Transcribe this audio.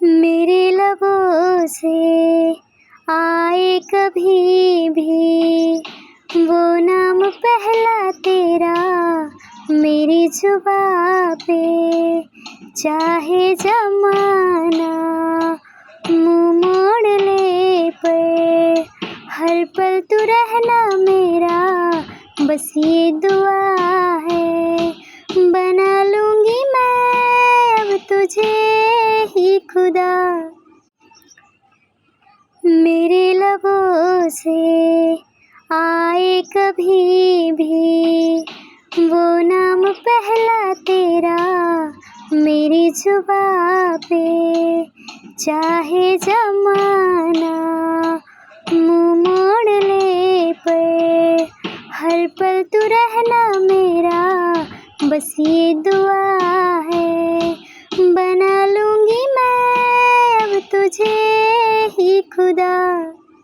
मेरे लबों से आए कभी भी वो नाम पहला तेरा मेरी जुबां पे, चाहे ज़माना मुँह मोड़ ले पर हर पल तू रहना मेरा, बस ये दुआ है। बना लूँगी मैं अब तुझे ही खुदा। मेरे लबों से आए कभी भी वो नाम पहला तेरा मेरी जुबां पे, चाहे ज़माना मुँह मोड़ ले पर हर पल तू रहना मेरा, बस ये दुआ है। बना लूँगी मैं अब तुझे ही खुदा।